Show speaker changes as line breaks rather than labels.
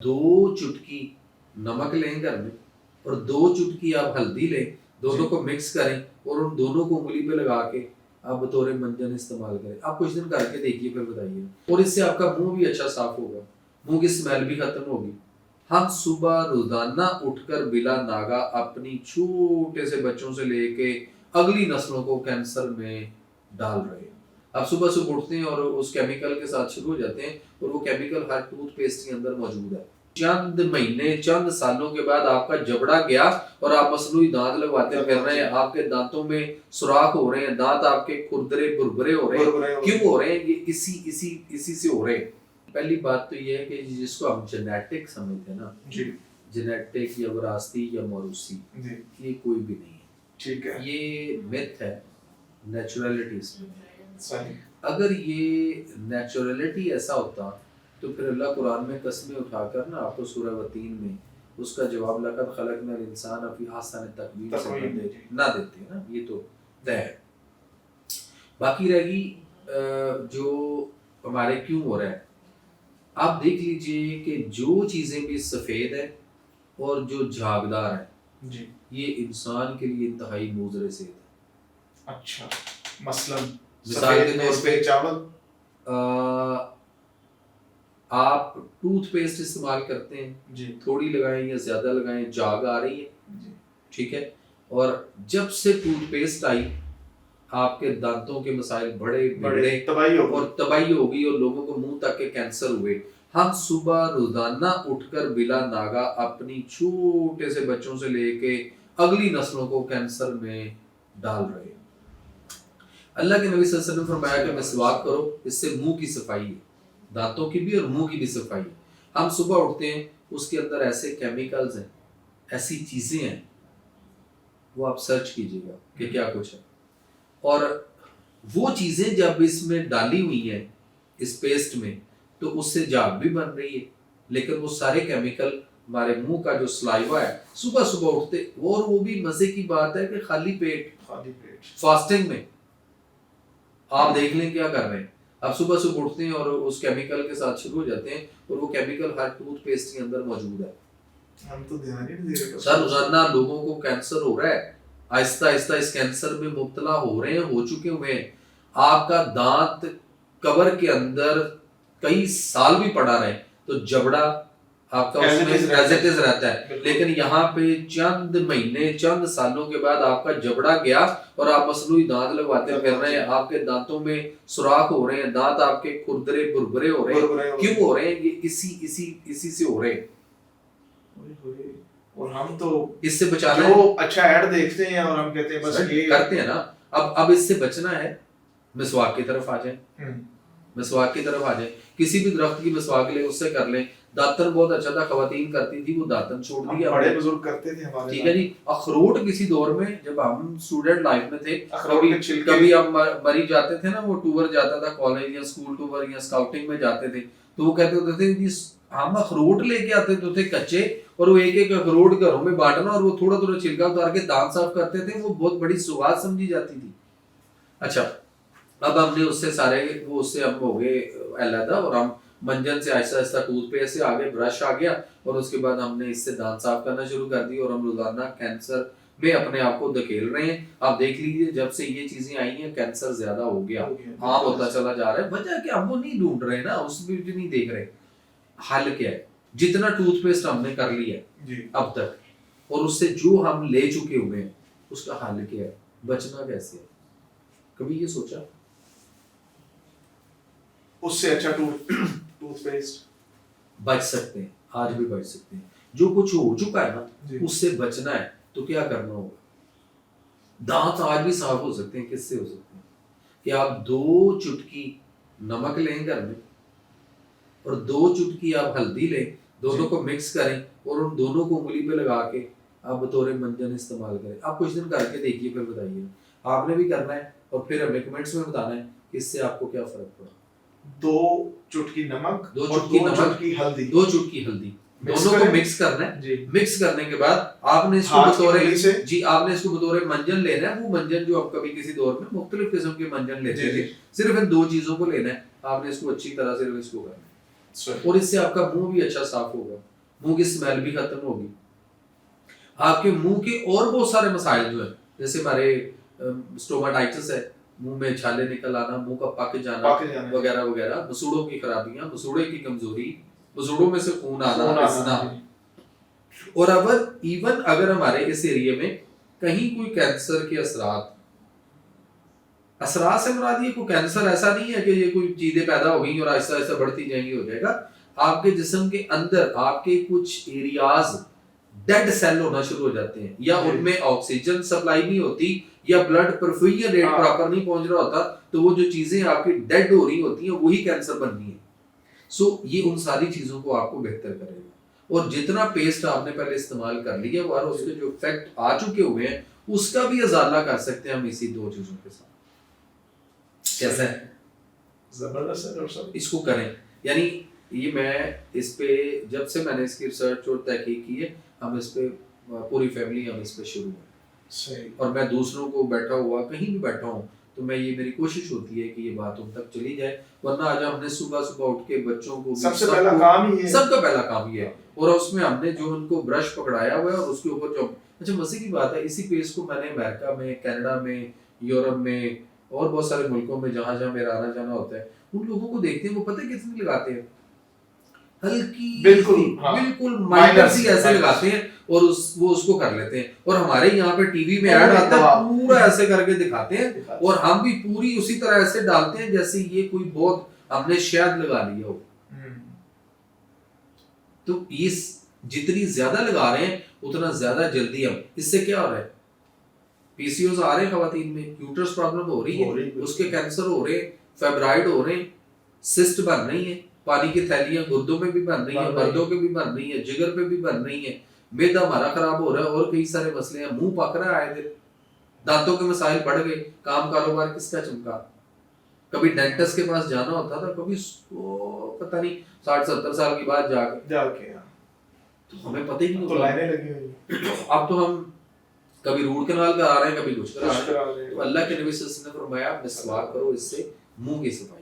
2 चुटकी नमक लें घर में और 2 चुटकी आप हल्दी लें, दोनों को मिक्स करें और उन दोनों को उंगली पे लगा के आप बतौर मंजन इस्तेमाल करें। आप कुछ दिन करके देखिए, फिर बताइए। और इससे आपका मुंह भी अच्छा साफ होगा, मुंह की स्मेल भी खत्म होगी। हम सुबह रोजाना उठकर बिला नागा अपनी छोटे से बच्चों से लेके अगली नस्लों को कैंसर में डाल रहे हैं। आप सुबह सुबह उठते हैं और उस केमिकल के साथ शुरू हो जाते हैं, और वो केमिकल हर टूथपेस्ट के अंदर मौजूद है। चंद महीने चंद सालों के बाद आपका जबड़ा गया और आप मसनूई दांत लगवाते फिर रहे हैं, आपके दांतों में सुराख हो रहे हैं, दांत आपके खुरदरे बुरबुरे हो रहे हैं। क्यों हो रहे हैं? ये इसी से हो रहे हैं। पहली बात तो ये है कि जिसको हम जेनेटिक समझते हैं ना जी, जेनेटिक या विरासती या मौरूसी, ये कोई भी नहीं है। ठीक है, ये मिथ है नेचुरलिटी इसमें। सही। अगर ये नेचुरलिटी ऐसा होता तो फिर अल्लाह कुरान में कसमें उठाकर ना आपको सूरह वतीन में उसका जवाब लक़द ख़लक़नल इंसान फी अहसन तक़वीम से ना देते ना। ये तो तय है। बाकी रहेगी जो हमारे क्यों हो रहा है। आप देख लीजिए कि जो चीज़ें भी सफ़ेद है और जो झागदार है जी, ये इंसान के लिए इंतहाई मुज़र सेहत है। अच्छा, मसलन मिसाल के तौर पे चावल, आप टूथपेस्ट इस्तेमाल करते हैं जी, थोड़ी लगाएं या ज्यादा लगाएं, झाग आ रही है जी, ठीक है। और जब से टूथपेस्ट आई आपके दांतों के मसाइल बड़े तबाही होगी और लोगों को मुंह तक के कैंसर हुए। हम सुबह रोजाना उठकर बिला नागा अपनी छोटे से बच्चों से लेके अगली नस्लों को कैंसर में डाल रहे हैं। अल्लाह के नबी सल्लल्लाहु अलैहि वसल्लम ने फरमाया कि मिसवाक करो, इससे मुंह की सफाई है, दांतों की भी और मुंह की भी सफाई है। हम सुबह उठते हैं, उसके अंदर ऐसे केमिकल्स हैं, ऐसी चीजें हैं, वो आप सर्च कीजिएगा कि क्या कुछ है। और वो चीजें जब इसमें डाली हुई हैं इस पेस्ट में, तो उससे झाग भी बन रही है, लेकिन वो सारे केमिकल हमारे मुंह का जो सलाइवा है, सुबह सुबह उठते, और वो भी मजे की बात है कि खाली पेट फास्टिंग में आप देख लें क्या कर रहे हैं। आप सुबह सुबह उठते हैं और उस केमिकल के साथ शुरू हो जाते हैं, और वो केमिकल हर टूथपेस्ट के अंदर मौजूद है। हम तो ध्यान ही नहीं दे रहे। सर रोजाना लोगों को कैंसर हो रहा है, आहिस्ता आहिस्ता इस कैंसर में मुब्तला हो रहे हैं, हो चुके हुए हैं। आपका दांत कवर के अंदर कई साल भी पड़ा रहे तो जबड़ा आपका उसमें एज इट इज रहता है, लेकिन यहाँ पे चंद महीने चंद सालों के बाद आपका जबड़ा गया और आप मसनूई दांत लगवाते फिर रहे हैं, आपके दांतों में सुराख हो रहे हैं, दांत आपके खुरदरे बुरबुरे हो रहे हैं। क्यों हो रहे हैं? ये इसी से हो रहे हैं। और हम तो इससे बचाना है, अच्छा ऐड देखते हैं और हम कहते हैं बस ये करते हैं ना। अब इससे बचना है, मिसवाक की तरफ आ जाए, मिसवाक की तरफ आ जाए। किसी भी दरख्त की मिसवाक ले, उससे कर लें। दातन बहुत अच्छा था, खवातीन करती थी, वो दातन छोड़ दिया, बड़े बुजुर्ग करते थे हमारे, ठीक है जी। अखरोट किसी दौर में जब हम स्टूडेंट लाइफ में थे, कभी हम मरी जाते थे ना, वो टूर जाता था कॉलेज या स्कूल टूर या स्काउटिंग में जाते थे, तो वो कहते होते थे कि हम अखरोट लेके आते थे कच्चे, और वो एक एक अखरोट घरों में बांटना, और वो थोड़ा थोड़ा छिलका उतार के दांत साफ करते थे, वो बहुत बड़ी सुगात समझी जाती थी। अच्छा, अब हमने उससे सारे वो उससे हम हो गए अलहदा, और हम मंजन से आहिस्ता आहिस्ता टूथपेस्ट से आगे ब्रश आ गया, और उसके बाद हमने इससे दांत साफ करना शुरू कर दी, और हम रोजाना कैंसर में अपने आप को धकेल रहे हैं। आप देख लीजिए जब से ये चीजें आई हैं कैंसर ज्यादा हो गया, आम होता चला जा रहा है। वजह क्या, हम वो नहीं ढूंढ रहे ना, उस भी नहीं देख रहे हल क्या है। जितना टूथपेस्ट हमने कर लिया अब तक, और उससे जो हम ले चुके हुए हैं, उसका हल क्या है, बचना कैसे है? कभी ये सोचा? उससे अच्छा टूथपेस्ट बच सकते हैं, आज भी बच सकते हैं। जो कुछ हो चुका है ना, उससे बचना है तो क्या करना होगा? दांत आज भी साफ हो सकते हैं। किससे हो सकते हैं? कि आप 2 चुटकी नमक लें घर में और 2 चुटकी आप हल्दी लें, दोनों को मिक्स करें और उन दोनों को उंगली पे लगा के आप बतौर मंजन इस्तेमाल करें। आप कुछ दिन करके देखिए, फिर बताइए। आपने भी करना है और फिर हमें कमेंट्स में बताना है कि इससे आपको क्या फर्क पड़ा। 2 चुटकी नमक, 2 चुटकी हल्दी, 2 चुटकी हल्दी, दोनों को मिक्स करना है। मिक्स करने के बाद आपने इसको बतौर मंजन लेना है। वो मंजन जो आप कभी किसी दौर में मुख्तलिफ किस्म के मंजन लेते थे, सिर्फ इन 2 चीजों को लेना है। आपने इसको अच्छी तरह से इसको करना है। और इससे आपका मुंह भी अच्छा साफ होगा, मुंह की स्मेल भी खत्म होगी, आपके मुंह के और बहुत सारे मसाइल जो है, जैसे हमारे स्टोमाटाइटिस है, मुंह में छाले निकल आना, मुंह का पक जाना वगैरह वगैरह, मसूड़ों की खराबियां, मसूड़े की कमजोरी, मसूड़ों में से खून आना, और अगर हमारे इस एरिया में कहीं कोई कैंसर के असरात से मुराद ये कोई कैंसर ऐसा नहीं है कि ये कोई चीजें पैदा हो गई और ऐसा ऐसा बढ़ती जाएंगी, हो जाएगा। आपके जिस्म के अंदर आपके कुछ एरियाज डेड सेल होना शुरू हो जाते हैं, या उनमें ऑक्सीजन सप्लाई नहीं होती, या ब्लड परफ्यूजन रेट प्रॉपर नहीं पहुंच रहा होता, तो वो जो चीजें आपकी डेड हो रही होती हैं वही कैंसर बन रही है। सो ये उन सारी चीजों को आपको बेहतर करेगा। और जितना पेस्ट आपने पहले इस्तेमाल कर लिया और उसके जो इफेक्ट आ चुके हुए हैं उसका भी अजाला कर सकते हैं हम इसी 2 चीजों के साथ। कैसा है?
जबरदस्त है डॉक्टर साहब,
इसको करें। यानी ये मैं इस पे जब से मैंने इसकी रिसर्च और तहकीक की है, हम इस पे पूरी फैमिली हम इस पे शुरू है।
सही।
और मैं दूसरों को बैठा हुआ कहीं भी बैठा हूँ तो मैं ये मेरी कोशिश होती है कि ये बात उन तक चली जाए, वरना आज हमने सुबह उठ के बच्चों को
सबसे पहला काम ही है,
सबका पहला काम ही है, और उसमें हमने जो उनको ब्रश पकड़ाया हुआ है और उसके ऊपर जो अच्छा मजे की बात है, इसी पेस्ट को मैंने अमेरिका में, कनाडा में, यूरोप में और बहुत सारे मुल्कों में जहाँ जहाँ मेरा आना जाना होता है, उन लोगों को देखते हैं वो पता है कितनी लगाते हैं, हल्की बिल्कुल माइनर सी ऐसे लगाते हैं और वो उसको कर लेते हैं। और हमारे यहाँ पे टीवी में ऐड आता है पूरा ऐसे करके दिखाते हैं, और हम भी पूरी उसी तरह ऐसे डालते हैं जैसे ये कोई बहुत हमने शहद लगा लिया हो। तो ये जितनी ज्यादा लगा रहे हैं उतना ज्यादा जल्दी हम, इससे क्या हो रहा है, पीसीओस आ रहे हैं खवातीन में, यूट्रस प्रॉब्लम हो रही है, उसके कैंसर हो रहे हैं, फाइब्राइड हो रहे हैं, सिस्ट बन रही है, पानी की थैलियां गुर्दों में भी बन रही है, मर्दों के भी बन रही है, जिगर पे भी बन रही है, मैदा हमारा खराब हो रहा है, और कई सारे मसले हैं, मुंह पक रहा है, दांतों के मसाइल बढ़ गए, काम कारोबार किसका चमका, कभी डेंटिस्ट के पास जाना होता था, कभी पता नहीं 60-70 साल के बाद जाके तो हमें पता ही नहीं,
तो लाइनें लगी हुई।
अब तो हम कभी रूट कनाल करा रहे हैं, कभी कुछ करा रहे हैं। तो अल्लाह के नबी सल्लल्लाहु अलैहि वसल्लम ने फरमाया मिसवाक करो, इससे मुंह की सफाई